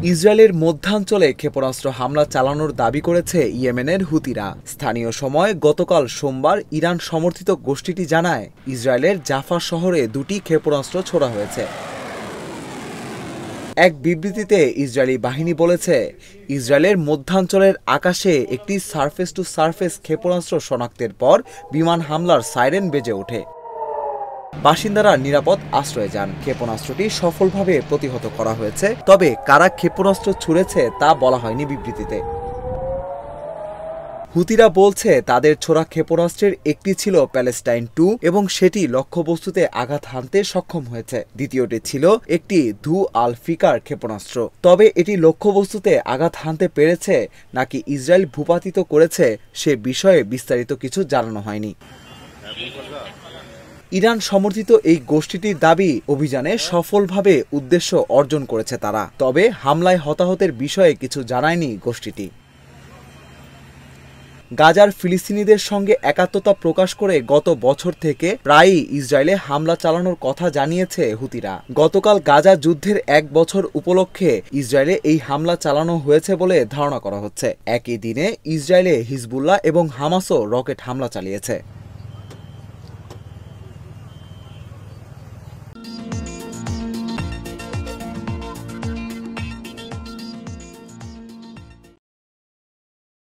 ইসরায়েলের মধ্যাঞ্চলে ক্ষেপণাস্ত্র হামলা চালানোর দাবি করেছে ইয়েমেনের হুতিরা। স্থানীয় সময় গতকাল সোমবার ইরান সমর্থিত গোষ্ঠীটি জানায়, ইসরায়েলের জাফা শহরে দুটি ক্ষেপণাস্ত্র ছোড়া হয়েছে। এক বিবৃতিতে ইসরায়েলি বাহিনী বলেছে, ইসরায়েলের মধ্যাঞ্চলের আকাশে একটি সারফেস টু সারফেস ক্ষেপণাস্ত্র শনাক্তের পর বিমান হামলার সাইরেন বেজে ওঠে। বাসিন্দারা নিরাপদ আশ্রয়ে যান। ক্ষেপণাস্ত্রটি সফলভাবে প্রতিহত করা হয়েছে, তবে কারা ক্ষেপণাস্ত্র ছুড়েছে তা বলা হয়নি বিবৃতিতে। হুতিরা বলছে, তাদের ছোড়া ক্ষেপণাস্ত্রের একটি ছিল প্যালেস্টাইন 2 এবং সেটি লক্ষ্যবস্তুতে আঘাত হানতে সক্ষম হয়েছে। দ্বিতীয়টি ছিল একটি ধু আল ফিকার ক্ষেপণাস্ত্র। তবে এটি লক্ষ্যবস্তুতে আঘাত হানতে পেরেছে নাকি ইসরায়েল ভূপাতিত করেছে সে বিষয়ে বিস্তারিত কিছু জানানো হয়নি। ইরান সমর্থিত এই গোষ্ঠীটির দাবি, অভিযানে সফলভাবে উদ্দেশ্য অর্জন করেছে তারা। তবে হামলায় হতাহতের বিষয়ে কিছু জানায়নি গোষ্ঠীটি। গাজার ফিলিস্তিনিদের সঙ্গে একাত্মতা প্রকাশ করে গত বছর থেকে প্রায়ই ইসরায়েলে হামলা চালানোর কথা জানিয়েছে হুতিরা। গতকাল গাজা যুদ্ধের 1 বছর উপলক্ষে ইসরায়েলে এই হামলা চালানো হয়েছে বলে ধারণা করা হচ্ছে। একই দিনে ইসরায়েলে হিজবুল্লাহ এবং হামাসও রকেট হামলা চালিয়েছে।